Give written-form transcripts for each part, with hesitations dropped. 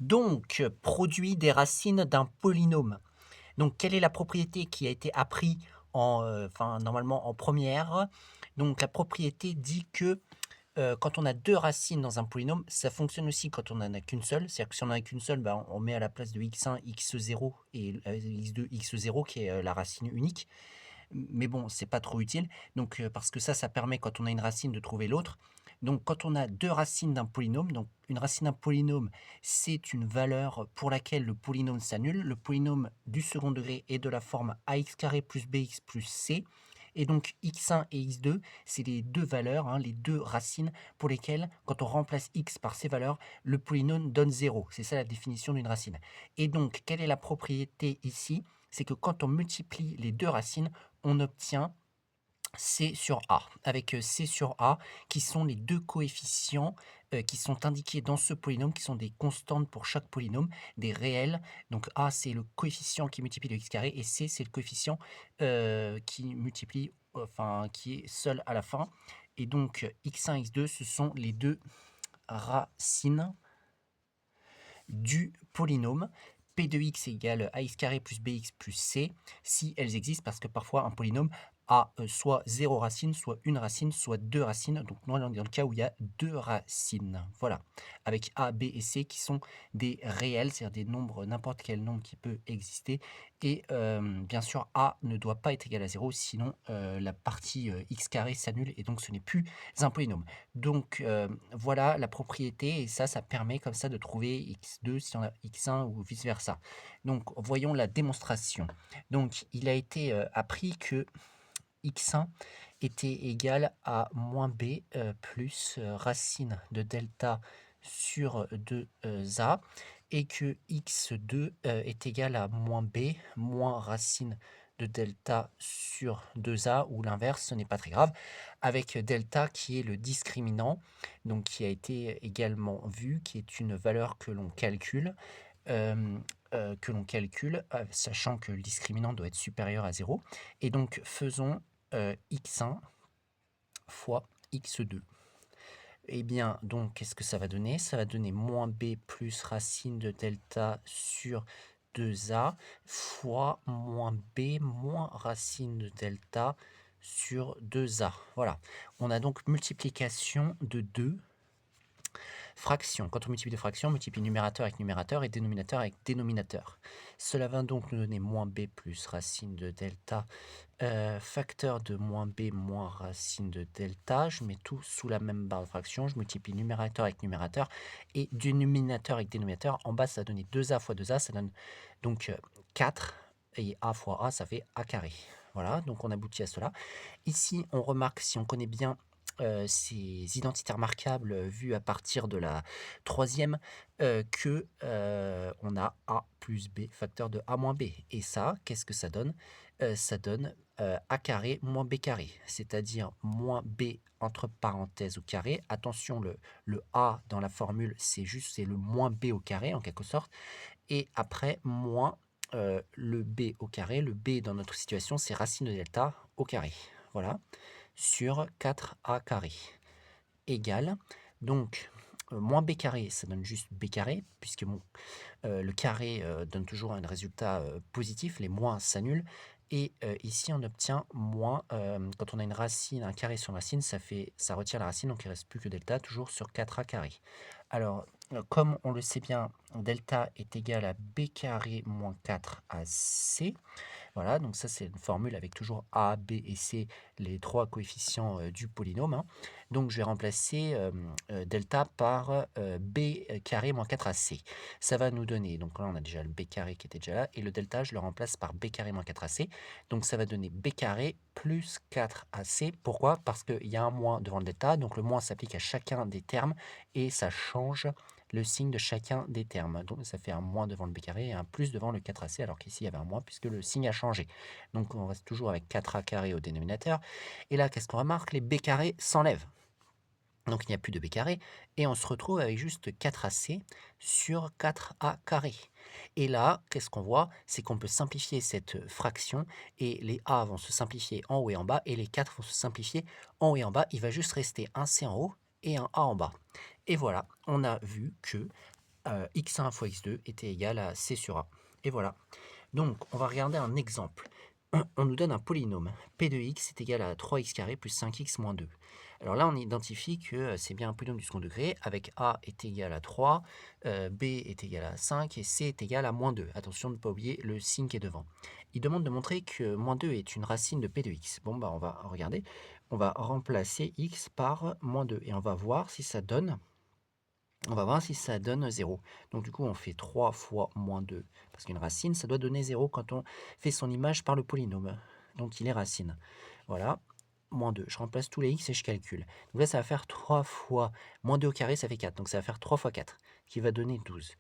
Donc, produit des racines d'un polynôme. Donc, quelle est la propriété qui a été appris en, enfin, normalement en première? Donc, la propriété dit que, quand on a 2 racines dans un polynôme, ça fonctionne aussi quand on n'en a qu'une seule. C'est-à-dire que si on en a qu'une seule, ben, on met à la place de x1, x0 et x2, x0 qui est, la racine unique. Mais bon, c'est pas trop utile. Donc, parce que ça permet quand on a une racine de trouver l'autre. Donc, quand on a 2 racines d'un polynôme, donc une racine d'un polynôme, c'est une valeur pour laquelle le polynôme s'annule. Le polynôme du second degré est de la forme ax² plus bx plus c. Et donc, x1 et x2, c'est les 2 valeurs, hein, les 2 racines pour lesquelles, quand on remplace x par ces valeurs, le polynôme donne 0. C'est ça la définition d'une racine. Et donc, quelle est la propriété ici? C'est que quand on multiplie les 2 racines, on obtient C sur A, avec C sur A qui sont les 2 coefficients qui sont indiqués dans ce polynôme, qui sont des constantes pour chaque polynôme, des réels. Donc A, c'est le coefficient qui multiplie le x², et C, c'est le coefficient qui multiplie, enfin, qui est seul à la fin. Et donc x1, x2, ce sont les 2 racines du polynôme. P de x égale ax² plus bx plus c, si elles existent, parce que parfois un polynôme a soit 0 racine, soit une racine, soit 2 racines. Donc nous, on est dans le cas où il y a 2 racines. Voilà, avec a, b et c qui sont des réels, c'est-à-dire des nombres, n'importe quel nombre qui peut exister. Et bien sûr, a ne doit pas être égal à 0, sinon la partie x² s'annule, et donc ce n'est plus un polynôme. Donc voilà la propriété, et ça permet comme ça de trouver x2 si on a x1 ou vice versa. Donc voyons la démonstration. Donc il a été appris que x1 était égal à moins b plus racine de delta sur 2a, et que x2 est égal à moins b moins racine de delta sur 2a, ou l'inverse, ce n'est pas très grave, avec delta qui est le discriminant, donc qui a été également vu, qui est une valeur que l'on calcule, sachant que le discriminant doit être supérieur à 0. Et donc faisons x1 fois x2. Eh bien, donc, qu'est-ce que ça va donner? Ça va donner moins b plus racine de delta sur 2a fois moins b moins racine de delta sur 2a. Voilà. On a donc multiplication de 2 fractions. Quand on multiplie des fractions, on multiplie numérateur avec numérateur et dénominateur avec dénominateur. Cela va donc nous donner moins b plus racine de delta, facteur de moins b moins racine de delta. Je mets tout sous la même barre de fraction. Je multiplie numérateur avec numérateur et dénominateur avec dénominateur. En bas, ça va donner 2a fois 2a. Ça donne donc 4. Et a fois a, ça fait a carré. Voilà, donc on aboutit à cela. Ici, on remarque, si on connaît bien ces identités remarquables vues à partir de la troisième, que on a a plus b facteur de a moins b. Et ça, qu'est-ce que ça donne? Ça donne a carré moins b carré, c'est-à-dire moins b entre parenthèses au carré. Attention, le a dans la formule, c'est le moins b au carré en quelque sorte. Et après, moins le b au carré. Le b dans notre situation, c'est racine de delta au carré. Voilà, sur 4a carré égale, donc moins b carré, ça donne juste b carré, puisque bon, le carré donne toujours un résultat positif, les moins s'annulent. Et ici, on obtient moins, quand on a une racine, un carré sur une racine, ça retire la racine, donc il ne reste plus que delta, toujours sur 4a carré. Alors, comme on le sait bien, delta est égal à b carré moins 4ac. Voilà, donc ça c'est une formule avec toujours a, b et c, les 3 coefficients du polynôme, hein. Donc je vais remplacer delta par b carré moins 4ac. Ça va nous donner, donc là on a déjà le b carré qui était déjà là, et le delta je le remplace par b carré moins 4ac. Donc ça va donner b carré plus 4ac. Pourquoi? Parce qu'il y a un moins devant le delta, donc le moins s'applique à chacun des termes, et ça change le signe de chacun des termes. Donc ça fait un moins devant le b carré et un plus devant le 4ac, alors qu'ici il y avait un moins puisque le signe a changé. Donc on reste toujours avec 4a carré au dénominateur. Et là, qu'est-ce qu'on remarque? Les b carrés s'enlèvent. Donc il n'y a plus de b carré, et on se retrouve avec juste 4ac sur 4a carré. Et là, qu'est-ce qu'on voit? C'est qu'on peut simplifier cette fraction, et les a vont se simplifier en haut et en bas, et les 4 vont se simplifier en haut et en bas. Il va juste rester un c en haut et un a en bas. Et voilà, on a vu que x1 fois x2 était égal à c sur a. Et voilà. Donc, on va regarder un exemple. On nous donne un polynôme. P de x est égal à 3x carré plus 5x moins 2. Alors là, on identifie que c'est bien un polynôme du second degré avec a est égal à 3, b est égal à 5 et c est égal à moins 2. Attention de ne pas oublier le signe qui est devant. Il demande de montrer que moins 2 est une racine de p de x. Bon, bah on va regarder. On va remplacer x par moins 2 et on va voir si ça donne 0. Donc du coup, on fait 3 fois moins 2, parce qu'une racine, ça doit donner 0 quand on fait son image par le polynôme dont il est racine. Voilà, moins 2. Je remplace tous les x et je calcule. Donc là, ça va faire 3 fois moins 2 au carré, ça fait 4. Donc ça va faire 3 fois 4, qui va donner 12.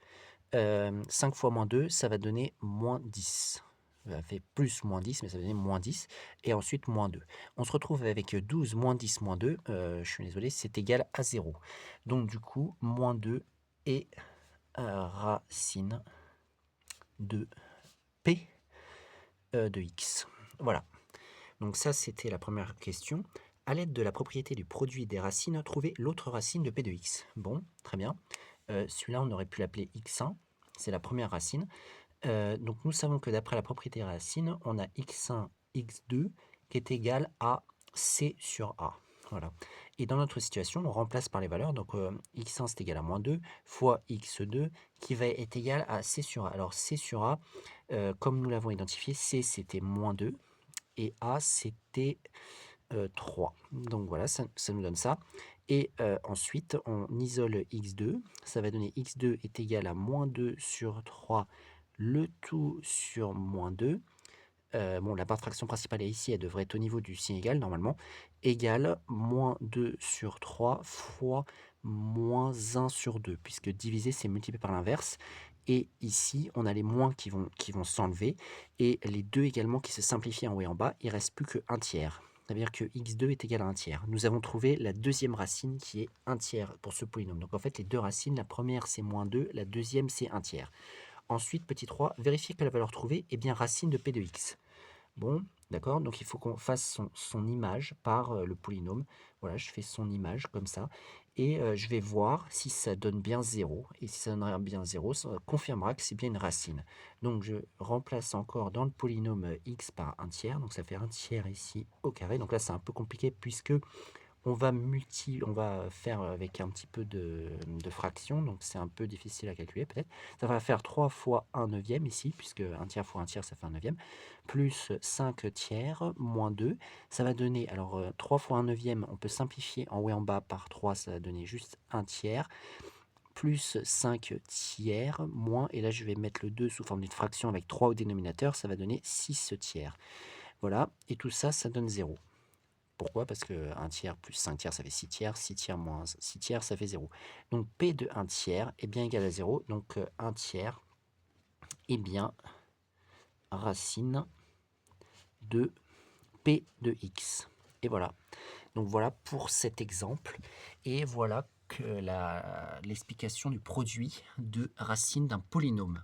5 fois moins 2, ça va donner moins 10. Ça fait plus moins 10, mais ça va donner moins 10. Et ensuite, moins 2. On se retrouve avec 12 moins 10 moins 2. Je suis désolé, c'est égal à 0. Donc, du coup, moins 2 est racine de P de x. Voilà. Donc ça, c'était la première question. À l'aide de la propriété du produit des racines, trouvez l'autre racine de P de x. Bon, très bien. Celui-là, on aurait pu l'appeler x1. C'est la première racine. Donc nous savons que d'après la propriété des racines, on a x1, x2 qui est égal à c sur a. Voilà. Et dans notre situation, on remplace par les valeurs. Donc x1 c'est égal à moins 2 fois x2 qui va être égal à c sur a. Alors c sur a, comme nous l'avons identifié, c c'était moins 2 et a c'était 3. Donc voilà, ça nous donne ça. Et ensuite, on isole x2. Ça va donner x2 est égal à moins 2 sur 3, le tout sur moins 2. Bon, la part de fraction principale est ici, elle devrait être au niveau du signe égal normalement, égale moins 2 sur 3 fois moins 1 sur 2, puisque diviser c'est multiplier par l'inverse. Et ici, on a les moins qui vont s'enlever, et les 2 également qui se simplifient en haut et en bas, il ne reste plus que 1 tiers. Ça veut dire que x2 est égal à 1 tiers. Nous avons trouvé la deuxième racine qui est 1 tiers pour ce polynôme. Donc en fait, les deux racines, la première c'est moins 2, la deuxième c'est 1 tiers. Ensuite, petit 3, vérifier que la valeur trouvée est bien racine de p de x. Bon, d'accord, donc il faut qu'on fasse son image par le polynôme. Voilà, je fais son image comme ça. Et je vais voir si ça donne bien 0. Et si ça donne bien 0, ça confirmera que c'est bien une racine. Donc je remplace encore dans le polynôme x par 1 tiers. Donc ça fait 1 tiers ici au carré. Donc là, c'est un peu compliqué puisque on va faire avec un petit peu de fraction, donc c'est un peu difficile à calculer peut-être. Ça va faire 3 fois 1 neuvième ici, puisque 1 tiers fois 1 tiers, ça fait 1 neuvième, plus 5 tiers, moins 2. Ça va donner, alors 3 fois 1 neuvième, on peut simplifier en haut et en bas par 3, ça va donner juste 1 tiers, plus 5 tiers, moins, et là je vais mettre le 2 sous forme d'une fraction avec 3 au dénominateur, ça va donner 6 tiers. Voilà, et tout ça, ça donne 0. Pourquoi? Parce que 1 tiers plus 5 tiers, ça fait 6 tiers. 6 tiers moins 6 tiers, ça fait 0. Donc P de 1 tiers est bien égal à 0. Donc 1 tiers est bien racine de P de x. Et voilà. Donc voilà pour cet exemple. Et voilà que l'explication du produit de racine d'un polynôme.